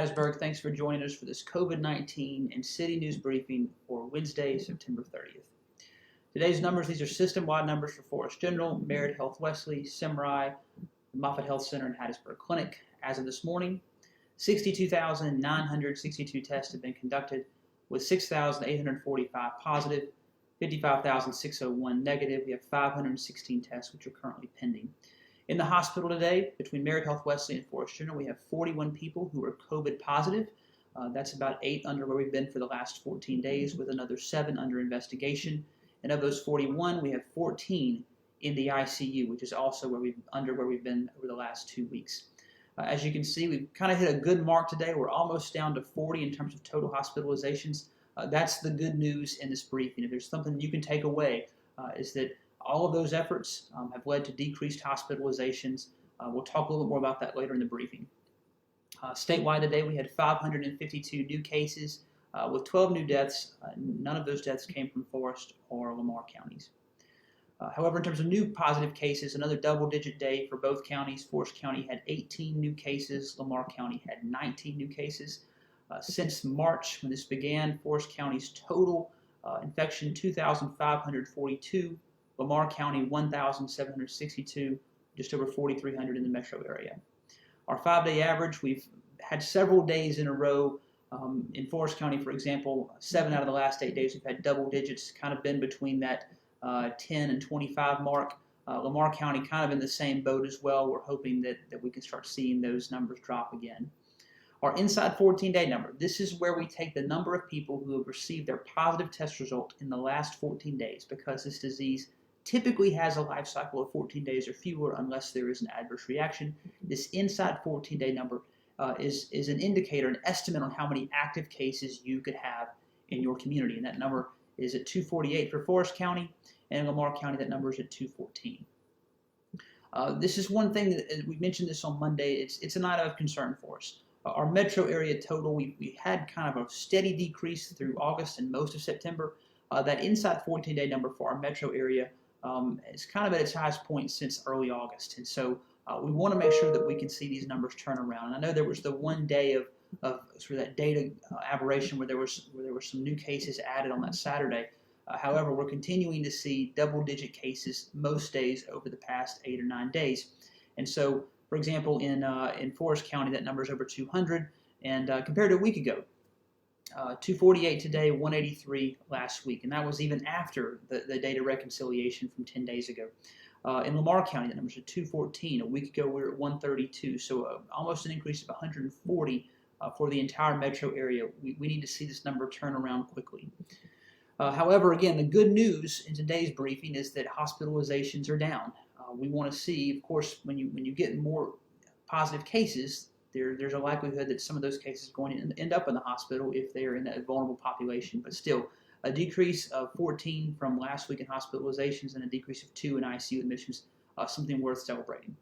Hattiesburg, thanks for joining us for this COVID-19 and city news briefing for Wednesday, September 30th. Today's numbers, these are system-wide numbers for Forest General, Merritt Health Wesley, Semri, Moffitt Health Center, and Hattiesburg Clinic. As of this morning, 62,962 tests have been conducted, with 6,845 positive, 55,601 negative. We have 516 tests which are currently pending. In the hospital today, between Merritt Health Wesley and Forest General, we have 41 people who are COVID positive. That's about 8 under where we've been for the last 14 days, with another 7 under investigation. And of those 41, we have 14 in the ICU, which is also where we've been over the last 2 weeks. As you can see, we've kind of hit a good mark today. We're almost down to 40 in terms of total hospitalizations. That's the good news in this briefing. If there's something you can take away, is that all of those efforts have led to decreased hospitalizations. We'll talk a little bit more about that later in the briefing. Statewide today, we had 552 new cases with 12 new deaths. None of those deaths came from Forest or Lamar counties. However, in terms of new positive cases, another double-digit day for both counties. Forest County had 18 new cases. Lamar County had 19 new cases. Since March, when this began, Forest County's total infection, 2,542. Lamar County, 1,762, just over 4,300 in the metro area. Our 5-day average, we've had several days in a row. In Forest County, for example, 7 out of the last 8 days we've had double digits, kind of been between that 10 and 25 mark. Lamar County kind of in the same boat as well. We're hoping that we can start seeing those numbers drop again. Our inside 14-day number, this is where we take the number of people who have received their positive test result in the last 14 days, because this disease typically has a life cycle of 14 days or fewer unless there is an adverse reaction. This inside 14-day number is an indicator, an estimate on how many active cases you could have in your community. And that number is at 248 for Forest County, and in Lamar County that number is at 214. This is one thing that we mentioned this on Monday. It's an item of concern for us. Our metro area total, we had kind of a steady decrease through August and most of September. That inside 14-day number for our metro area is kind of at its highest point since early August. And so we want to make sure that we can see these numbers turn around. And I know there was the one day of sort of that data aberration where there were some new cases added on that Saturday. However, we're continuing to see double-digit cases most days over the past 8 or 9 days. And so, for example, in Forest County, that number is over 200, and compared to a week ago, 248 today, 183 last week, and that was even after the data reconciliation from 10 days ago. In Lamar County, that number is at 214. A week ago, we were at 132, so almost an increase of 140 for the entire metro area. We need to see this number turn around quickly. However, again, the good news in today's briefing is that hospitalizations are down. We want to see, of course, when you get more positive cases, there's a likelihood that some of those cases are going to end up in the hospital if they are in that vulnerable population. But still, a decrease of 14 from last week in hospitalizations and a decrease of 2 in ICU admissions, something worth celebrating.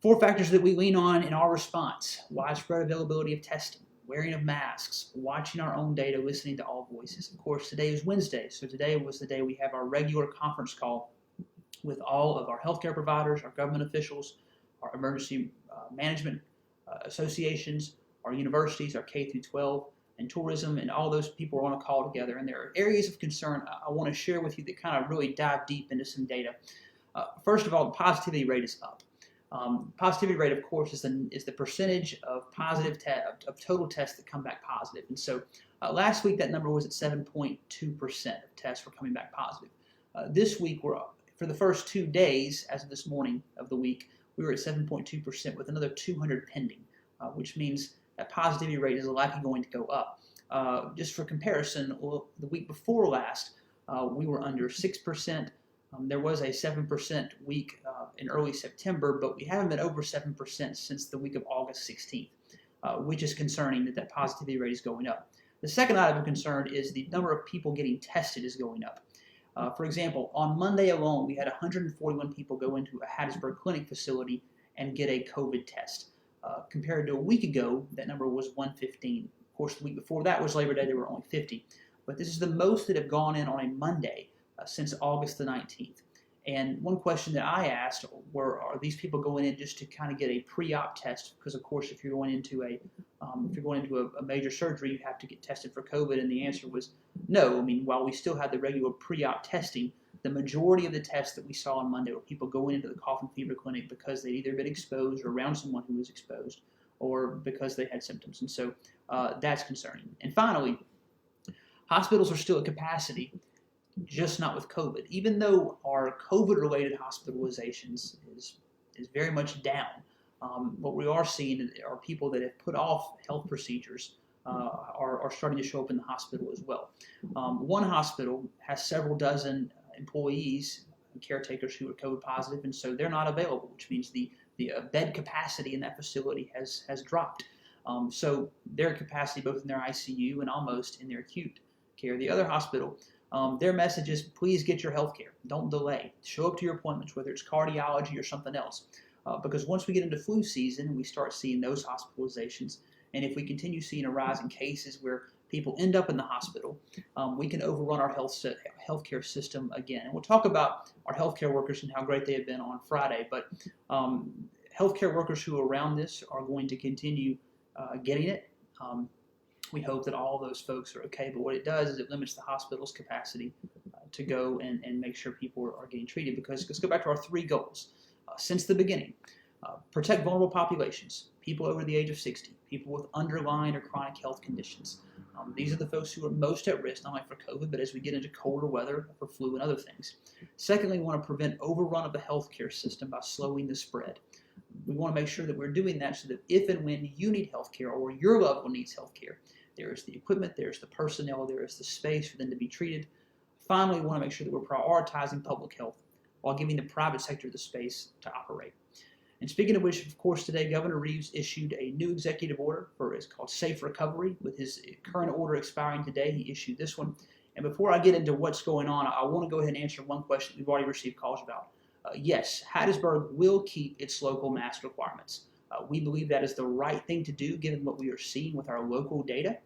4 factors that we lean on in our response: widespread availability of testing, wearing of masks, watching our own data, listening to all voices. Of course, today is Wednesday, so today was the day we have our regular conference call with all of our healthcare providers, our government officials, our emergency management associations, our universities, our K through 12, and tourism, and all those people are on a call together. And there are areas of concern I want to share with you that kind of really dive deep into some data. First of all, the positivity rate is up. Positivity rate, of course, is the percentage of of total tests that come back positive. And so last week that number was at 7.2% of tests were coming back positive. This week we're up. For the first 2 days, as of this morning of the week, we were at 7.2% with another 200 pending, which means that positivity rate is likely going to go up. Just for comparison, the week before last, we were under 6%. There was a 7% week in early September, but we haven't been over 7% since the week of August 16th, which is concerning that positivity rate is going up. The second item of concern is the number of people getting tested is going up. For example, on Monday alone, we had 141 people go into a Hattiesburg Clinic facility and get a COVID test. Compared to a week ago, that number was 115. Of course, the week before that was Labor Day, there were only 50. But this is the most that have gone in on a Monday since August the 19th. And one question that I asked were, are these people going in just to kind of get a pre-op test? Because of course, if you're going into a major surgery, you have to get tested for COVID. And the answer was no. I mean, while we still had the regular pre-op testing, the majority of the tests that we saw on Monday were people going into the cough and fever clinic because they'd either been exposed or around someone who was exposed, or because they had symptoms. And so that's concerning. And finally, hospitals are still at capacity, just not with COVID. Even though our COVID-related hospitalizations is very much down, what we are seeing are people that have put off health procedures are starting to show up in the hospital as well. One hospital has several dozen employees and caretakers who are COVID positive, and so they're not available, which means the bed capacity in that facility has dropped. So their capacity both in their ICU and almost in their acute care. The other hospital, their message is, please get your health care. Don't delay. Show up to your appointments, whether it's cardiology or something else. Because once we get into flu season, we start seeing those hospitalizations. And if we continue seeing a rise in cases where people end up in the hospital, we can overrun our healthcare system again. And we'll talk about our healthcare workers and how great they have been on Friday. But healthcare workers who are around this are going to continue getting it. We hope that all of those folks are okay, but what it does is it limits the hospital's capacity to go and make sure people are getting treated. Because let's go back to our three goals. Since the beginning, protect vulnerable populations, people over the age of 60, people with underlying or chronic health conditions. These are the folks who are most at risk, not only for COVID, but as we get into colder weather, for flu and other things. Secondly, we want to prevent overrun of the healthcare system by slowing the spread. We want to make sure that we're doing that so that if and when you need healthcare or your loved one needs healthcare, there's the equipment, there's the personnel, there is the space for them to be treated. Finally, we want to make sure that we're prioritizing public health while giving the private sector the space to operate. And speaking of which, of course, today Governor Reeves issued a new executive order it's called Safe Recovery. With his current order expiring today, he issued this one. And before I get into what's going on, I want to go ahead and answer one question we've already received calls about. Yes, Hattiesburg will keep its local mask requirements. We believe that is the right thing to do given what we are seeing with our local data.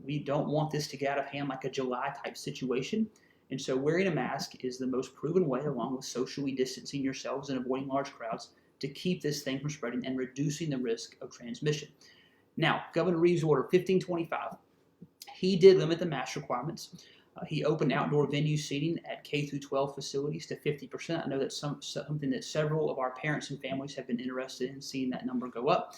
We don't want this to get out of hand like a July type situation. And so wearing a mask is the most proven way, along with socially distancing yourselves and avoiding large crowds, to keep this thing from spreading and reducing the risk of transmission. Now, Governor Reeves' Order 1525, he did limit the mask requirements. He opened outdoor venue seating at K through 12 facilities to 50%. I know that's something that several of our parents and families have been interested in, seeing that number go up.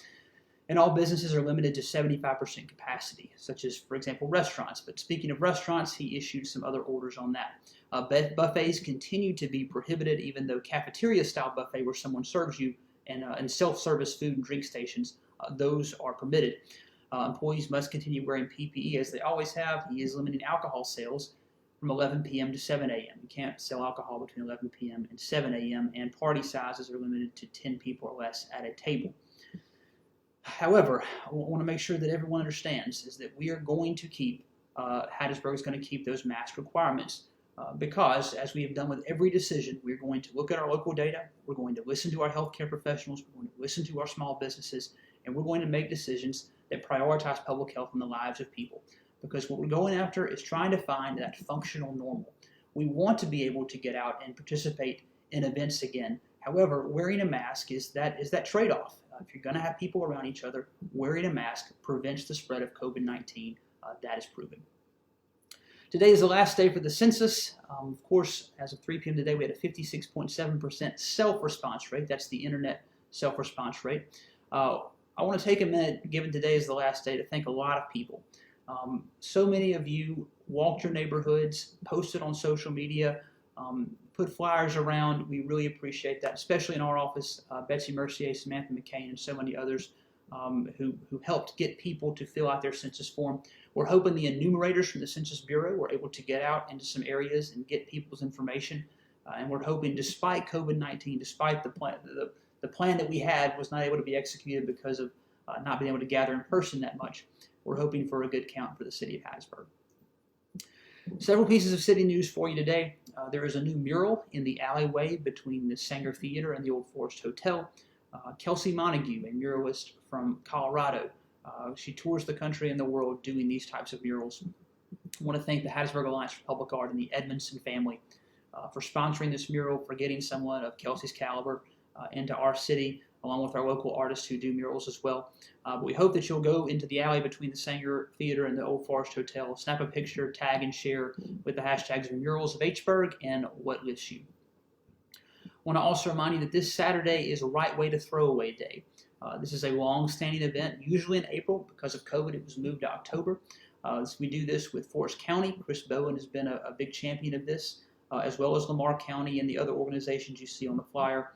And all businesses are limited to 75% capacity, such as, for example, restaurants. But speaking of restaurants, he issued some other orders on that. Buffets continue to be prohibited, even though cafeteria-style buffet where someone serves you and self-service food and drink stations, those are permitted. Employees must continue wearing PPE as they always have. He is limiting alcohol sales from 11 p.m. to 7 a.m. You can't sell alcohol between 11 p.m. and 7 a.m., and party sizes are limited to 10 people or less at a table. However, I want to make sure that everyone understands is that we are going to keep, Hattiesburg is going to keep those mask requirements because, as we have done with every decision, we're going to look at our local data, we're going to listen to our healthcare professionals, we're going to listen to our small businesses, and we're going to make decisions that prioritize public health and the lives of people. Because what we're going after is trying to find that functional normal. We want to be able to get out and participate in events again. However, wearing a mask is that trade-off. If you're going to have people around each other, wearing a mask prevents the spread of COVID-19. That is proven. Today is the last day for the census. Of course, as of 3 p.m. today, we had a 56.7% self-response rate. That's the internet self-response rate. I want to take a minute, given today is the last day, to thank a lot of people. So many of you walked your neighborhoods, posted on social media, put flyers around. We really appreciate that, especially in our office, Betsy Mercier, Samantha McCain, and so many others who helped get people to fill out their census form. We're hoping the enumerators from the Census Bureau were able to get out into some areas and get people's information. And we're hoping, despite COVID-19, despite the plan that we had was not able to be executed because of not being able to gather in person that much, we're hoping for a good count for the city of Hattiesburg. Several pieces of city news for you today. There is a new mural in the alleyway between the Sanger Theater and the Old Forest Hotel. Kelsey Montague, a muralist from Colorado, she tours the country and the world doing these types of murals. I want to thank the Hattiesburg Alliance for Public Art and the Edmondson family for sponsoring this mural, for getting someone of Kelsey's caliber into our city, along with our local artists who do murals as well. But we hope that you'll go into the alley between the Sanger Theater and the Old Forest Hotel, snap a picture, tag and share with the hashtags Murals of Hattiesburg and What Lifts You. I want to also remind you that this Saturday is a Right Way to Throwaway Day. This is a long-standing event, usually in April. Because of COVID, it was moved to October. So we do this with Forest County. Chris Bowen has been a big champion of this, as well as Lamar County and the other organizations you see on the flyer.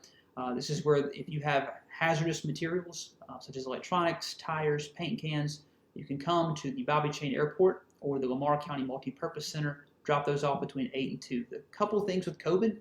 This is where if you have hazardous materials, such as electronics, tires, paint cans, you can come to the Bobby Chain Airport or the Lamar County Multipurpose Center, drop those off between 8 and 2. The couple things with COVID,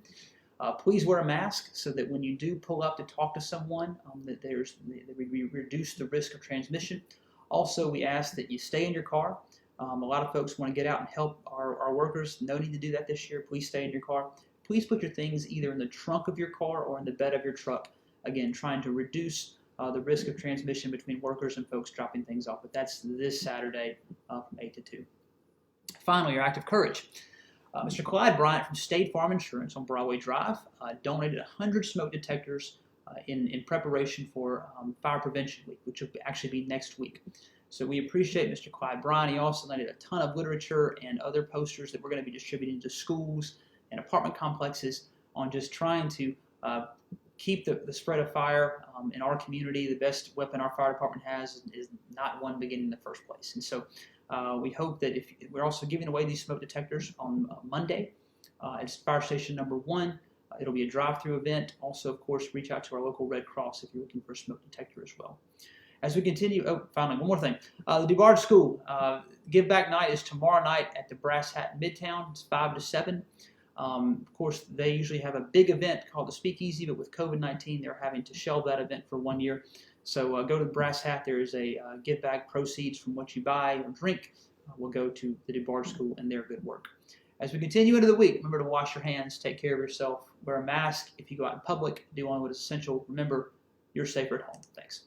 please wear a mask so that when you do pull up to talk to someone, that we reduce the risk of transmission. Also, we ask that you stay in your car. A lot of folks want to get out and help our workers. No need to do that this year. Please stay in your car. Please put your things either in the trunk of your car or in the bed of your truck. Again, trying to reduce the risk of transmission between workers and folks dropping things off. But that's this Saturday from 8 to 2. Finally, your act of courage. Mr. Clyde Bryant from State Farm Insurance on Broadway Drive donated 100 smoke detectors in preparation for Fire Prevention Week, which will actually be next week. So we appreciate Mr. Clyde Bryant. He also donated a ton of literature and other posters that we're going to be distributing to schools and apartment complexes on just trying to keep the spread of fire in our community. The best weapon our fire department has is not one beginning in the first place. And so we hope that we're also giving away these smoke detectors on Monday at Fire Station number 1. It'll be a drive-through event. Also, of course, reach out to our local Red Cross if you're looking for a smoke detector as well. As we continue, finally, one more thing. The DuBard School Give Back Night is tomorrow night at the Brass Hat in Midtown. It's 5 to 7. Of course, they usually have a big event called the Speakeasy, but with COVID-19, they're having to shelve that event for 1 year. So go to the Brass Hat. There is a give back proceeds from what you buy or drink will go to the DuBard School and their good work. As we continue into the week, remember to wash your hands, take care of yourself, wear a mask if you go out in public, do on what is essential. Remember, you're safer at home. Thanks.